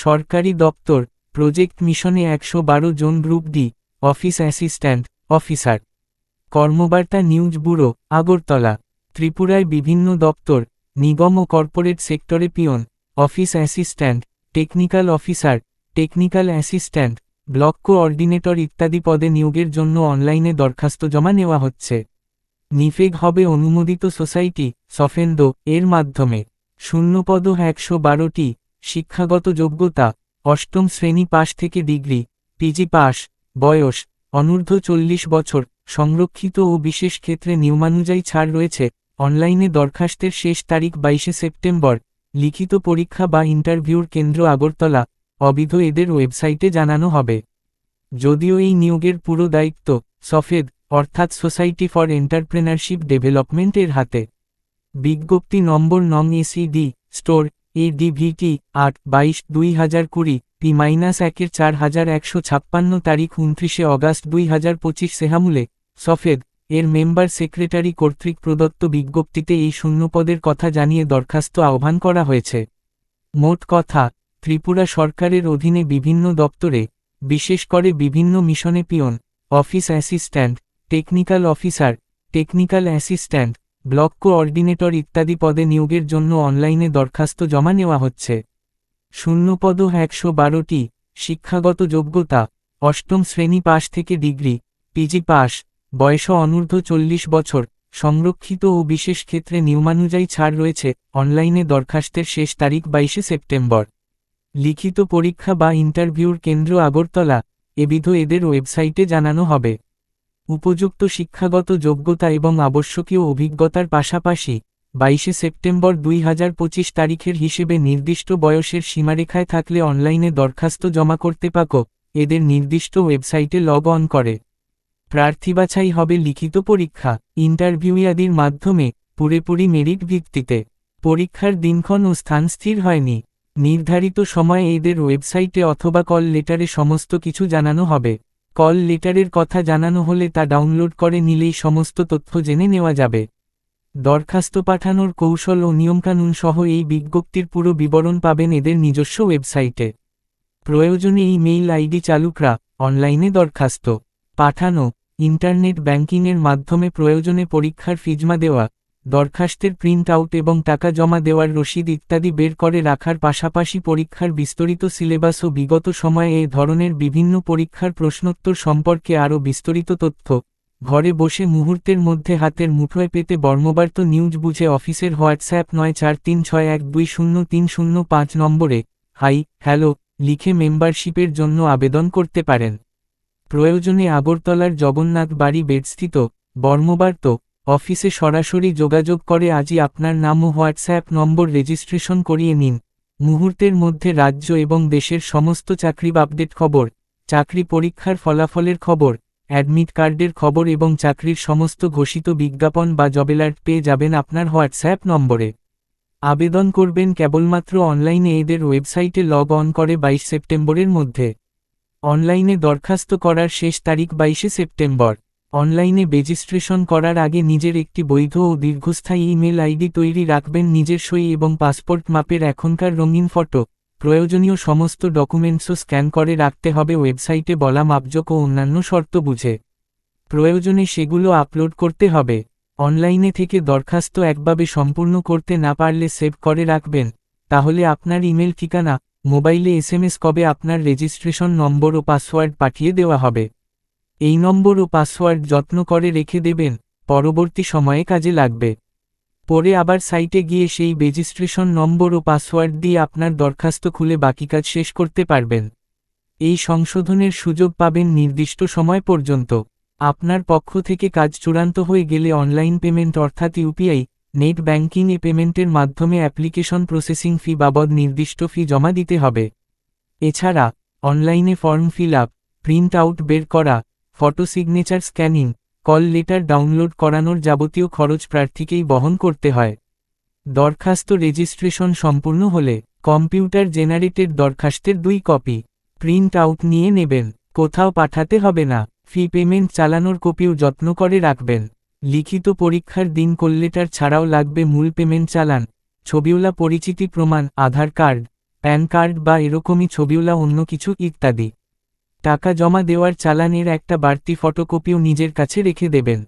সরকারি দপ্তর, প্রজেক্ট মিশনে 112 জন group D, office assistant, officer. কর্মবার্তা নিউজ ব্যুরো, আগরতলা। ত্রিপুরায় বিভিন্ন দপ্তর, নিগম ও কর্পোরেট সেক্টরে peon, office assistant, technical officer, technical assistant, block coordinator ইত্যাদি পদে নিয়োগের জন্য অনলাইনে দরখাস্ত জমা নেওয়া হচ্ছে। নিফেগ হবে অনুমোদিত সোসাইটি, সফেন্দো এর মাধ্যমে। শূন্যপদ 112টি। শিক্ষাগত যোগ্যতা, অষ্টম শ্রেণী পাশ থেকে ডিগ্রি, পিজি পাস, বয়স অনূর্ধ্ব 40 বছর, সংরক্ষিত ও বিশেষ ক্ষেত্রে নিয়মানুযায়ী ছাড় রয়েছে। অনলাইনে দরখাস্তের শেষ তারিখ 22 সেপ্টেম্বর। লিখিত পরীক্ষা বা ইন্টারভিউর কেন্দ্র আগরতলা। অবিধ এদের ওয়েবসাইটে জানানো হবে। যদিও এই নিয়োগের পুরো দায়িত্ব সফেদ অর্থাৎ সোসাইটি ফর এন্টারপ্রেনারশিপ ডেভেলপমেন্ট এর হাতে। বিজ্ঞপ্তি নম্বর নং এসিডি স্টোর এডিভিটি 8/22/2020 P-1 4156 তারিখ 29 অগাস্ট 2025 সেহামুলে সফেদ এর মেম্বার সেক্রেটারি কর্তৃক প্রদত্ত বিজ্ঞপ্তিতে এই শূন্যপদের কথা জানিয়ে দরখাস্ত আহ্বান করা হয়েছে। মোট কথা, ত্রিপুরা সরকারের অধীনে বিভিন্ন দপ্তরে, বিশেষ করে বিভিন্ন মিশনে peon, office assistant, technical officer, technical assistant, block coordinator ইত্যাদি পদে নিয়োগের জন্য অনলাইনে দরখাস্ত জমা নেওয়া হচ্ছে। শূন্যপদ 112টি। শিক্ষাগত যোগ্যতা, অষ্টম শ্রেণী পাশ থেকে ডিগ্রি, পিজি পাস, বয়স অনূর্ধ্ব 40 বছর, সংরক্ষিত ও বিশেষ ক্ষেত্রে নিয়মানুযায়ী ছাড় রয়েছে। অনলাইনে দরখাস্তের শেষ তারিখ 22 সেপ্টেম্বর। লিখিত পরীক্ষা বা ইন্টারভিউর কেন্দ্র আগরতলা। এবিধ এদের ওয়েবসাইটে জানানো হবে। উপযুক্ত শিক্ষাগত যোগ্যতা এবং আবশ্যকীয় অভিজ্ঞতার পাশাপাশি 22 সেপ্টেম্বর 2025 তারিখের হিসেবে নির্দিষ্ট বয়সের সীমারেখায় থাকলে অনলাইনে দরখাস্ত জমা করতে পাকো এদের নির্দিষ্ট ওয়েবসাইটে লগ অন করে। প্রার্থী বাছাই হবে লিখিত পরীক্ষা, ইন্টারভিউ আদির মাধ্যমে, পুরোপুরি মেরিট ভিত্তিতে। পরীক্ষার দিনক্ষণ ও স্থান স্থির হয়নি। নির্ধারিত সময়ে এদের ওয়েবসাইটে অথবা কল লেটারে সমস্ত কিছু জানানো হবে। কল লেটারের কথা জানানো হলে তা ডাউনলোড করে নিলেই সমস্ত তথ্য জেনে নেওয়া যাবে। দরখাস্ত পাঠানোর কৌশল ও নিয়মকানুন সহ এই বিজ্ঞপ্তির পুরো বিবরণ পাবেন এদের নিজস্ব ওয়েবসাইটে। প্রয়োজনে ইমেইল আইডি চালুকরা। অনলাইনে দরখাস্ত পাঠানো, ইন্টারনেট ব্যাংকিংয়ের মাধ্যমে প্রয়োজনে পরীক্ষার ফি জমা দেওয়া, দরখাস্তের প্রিন্ট আউট এবং টাকা জমা দেওয়ার রসিদ ইত্যাদি বের করে রাখার পাশাপাশি পরীক্ষার বিস্তরিত সিলেবাস ও বিগত সময়ে এ ধরনের বিভিন্ন পরীক্ষার প্রশ্নোত্তর সম্পর্কে আরও বিস্তরিত তথ্য ঘরে বসে মুহূর্তের মধ্যে হাতের মুঠোয় পেতে বর্মবার্তা নিউজ বুঝে অফিসের হোয়াটসঅ্যাপ 9436120305 নম্বরে হাই হ্যালো লিখে মেম্বারশিপের জন্য আবেদন করতে পারেন। প্রয়োজনে আগরতলার জগন্নাথ বাড়ি বেডস্থিত বর্মবার্তা অফিসে সরাসরি যোগাযোগ করে আজই আপনার নাম ও হোয়াটসঅ্যাপ নম্বর রেজিস্ট্রেশন করিয়ে নিন। মুহূর্তের মধ্যে রাজ্য এবং দেশের সমস্ত চাকরি আপডেট খবর, চাকরি পরীক্ষার ফলাফলের খবর, অ্যাডমিট কার্ডের খবর এবং চাকরির সমস্ত ঘোষিত বিজ্ঞাপন বা জব অ্যালার্ট পেয়ে যাবেন আপনার হোয়াটসঅ্যাপ নম্বরে। আবেদন করবেন কেবলমাত্র অনলাইনে এদের ওয়েবসাইটে লগ অন করে 22 সেপ্টেম্বরের মধ্যে। অনলাইনে দরখাস্ত করার শেষ তারিখ 22 সেপ্টেম্বর। অনলাইনে রেজিস্ট্রেশন করার আগে নিজের একটি বৈধ ও দীর্ঘস্থায়ী ইমেল আইডি তৈরি রাখবেন। নিজের সই এবং পাসপোর্ট মাপের এখনকার রঙিন ফটো, প্রয়োজনীয় সমস্ত ডকুমেন্টসও স্ক্যান করে রাখতে হবে ওয়েবসাইটে বলা মাপজোক ও অন্যান্য শর্ত বুঝে। প্রয়োজনে সেগুলো আপলোড করতে হবে। অনলাইনে থেকে দরখাস্ত একভাবে সম্পূর্ণ করতে না পারলে সেভ করে রাখবেন, তাহলে আপনার ইমেল ঠিকানা, মোবাইলে SMS কবে আপনার রেজিস্ট্রেশন নম্বর ও পাসওয়ার্ড পাঠিয়ে দেওয়া হবে। এই নম্বর ও পাসওয়ার্ড যত্ন করে রেখে দেবেন, পরবর্তী সময়ে কাজে লাগবে। পরে আবার সাইটে গিয়ে সেই রেজিস্ট্রেশন নম্বর ও পাসওয়ার্ড দিয়ে আপনার দরখাস্ত খুলে বাকি কাজ শেষ করতে পারবেন। এই সংশোধনের সুযোগ পাবেন নির্দিষ্ট সময় পর্যন্ত। আপনার পক্ষ থেকে কাজ চূড়ান্ত হয়ে গেলে অনলাইন পেমেন্ট অর্থাৎ ইউপিআই, নেট ব্যাংকিং এ পেমেন্টের মাধ্যমে অ্যাপ্লিকেশন প্রসেসিং ফি বাবদ নির্দিষ্ট ফি জমা দিতে হবে। এছাড়া অনলাইনে form fill up, print out বের করা, photo signature scanning, call letter download করানোর যাবতীয় খরচ প্রার্থীকেই বহন করতে হয়। দরখাস্ত রেজিস্ট্রেশন সম্পূর্ণ হলে কম্পিউটার জেনারেটেড দরখাস্তের 2 কপি প্রিন্ট আউট নিয়ে নেবেন, কোথাও পাঠাতে হবে না। ফি পেমেন্ট চালানোর কপিও যত্ন করে রাখবেন। লিখিত পরীক্ষার দিন কল লেটার ছাড়াও লাগবে মূল পেমেন্ট চালান, ছবিওলা পরিচিতি প্রমাণ, আধার কার্ড, প্যান কার্ড বা এরকমই ছবিওলা অন্য কিছু ইত্যাদি। টাকা জমা দেওয়ার চালানের একটা বাড়তি ফটোকপিও নিজের কাছে রেখে দেবেন।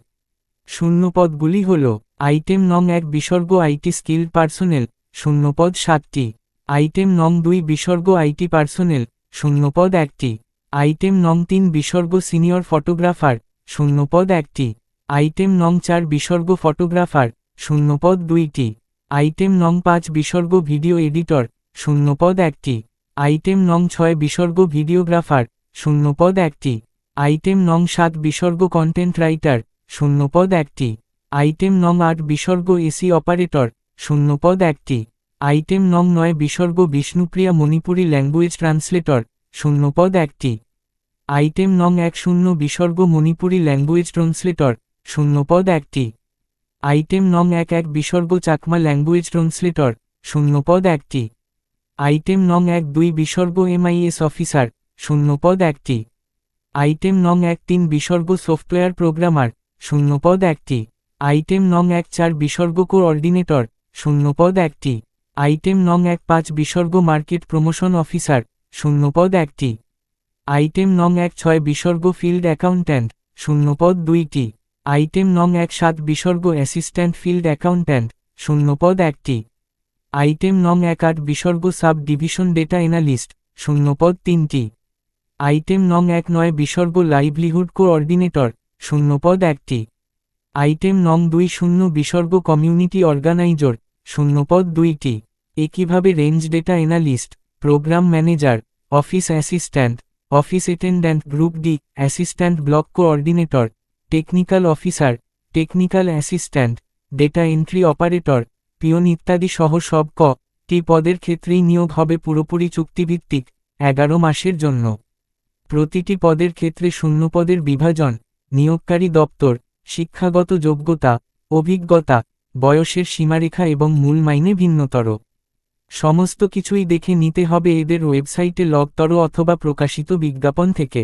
শূন্যপদগুলি হল: আইটেম নং 1 বিসর্গ আইটি স্কিল্ড পার্সোনেল, শূন্যপদ 7টি। আইটেম নং 2 বিসর্গ আইটি পার্সোনেল, শূন্যপদ 1টি। আইটেম নং 3 বিসর্গ সিনিয়র ফটোগ্রাফার, শূন্যপদ 1টি। আইটেম নং 4 বিসর্গ ফটোগ্রাফার, শূন্যপদ 2টি। আইটেম নং 5 বিসর্গ ভিডিও এডিটর, শূন্যপদ 1টি। আইটেম নং 6 বিসর্গ ভিডিওগ্রাফার, শূন্যপদ 1টি। আইটেম নং 7 বিসর্গ কন্টেন্ট রাইটার, শূন্যপদ 1টি। আইটেম নং 8 বিসর্গ এসি অপারেটর, শূন্যপদ 1টি। আইটেম নং 9 বিসর্গ বিষ্ণুপ্রিয়া মণিপুরি ল্যাঙ্গুয়েজ ট্রান্সলেটর, শূন্যপদ 1টি। আইটেম নং 10 বিসর্গ মণিপুরি ল্যাঙ্গুয়েজ ট্রান্সলেটর, শূন্যপদ 1টি। আইটেম নং 11 বিসর্গ চাকমা ল্যাঙ্গুয়েজ ট্রান্সলেটর, শূন্যপদ 1টি। আইটেম নং 12 বিসর্গ এমআইএস অফিসার, শূন্যপদ 1টি। আইটেম নং 13 বিসর্গ সফটওয়্যার প্রোগ্রামার, শূন্যপদ 1টি। আইটেম নং 14 বিসর্গ কোঅর্ডিনেটর, শূন্যপদ 1টি। আইটেম নং 15 বিসর্গ মার্কেট প্রমোশন অফিসার, শূন্যপদ 1টি। আইটেম নং 16 বিসর্গ ফিল্ড অ্যাকাউন্ট্যান্ট, শূন্যপদ 2টি। আইটেম নং 17 বিসর্গ অ্যাসিস্ট্যান্ট ফিল্ড অ্যাকাউন্ট্যান্ট, শূন্যপদ 1টি। আইটেম নং 18 বিসর্গ সাব ডিভিশন ডেটা এনালিস্ট, শূন্যপদ 3টি। আইটেম নং 19 বিসর্গ লাইভলিহুড কোঅর্ডিনেটর, শূন্যপদ 1টি। আইটেম নং 20 বিসর্গ কমিউনিটি অর্গানাইজর, শূন্যপদ 2টি। একইভাবে range data analyst, programme manager, office assistant, office attendant group D, assistant block coordinator, technical officer, technical assistant, data entry operator, peon ইত্যাদি সহ সব টি পদের ক্ষেত্রেই নিয়োগ হবে পুরোপুরি চুক্তিভিত্তিক 11 মাসের জন্য। প্রতিটি পদের ক্ষেত্রে শূন্যপদের বিভাজন, নিয়োগকারী দপ্তর, শিক্ষাগত যোগ্যতা, অভিজ্ঞতা, বয়সের সীমারেখা এবং মূল মাইনে ভিন্নতর। সমস্ত কিছুই দেখে নিতে হবে এদের ওয়েবসাইটে লগতর অথবা প্রকাশিত বিজ্ঞাপন থেকে।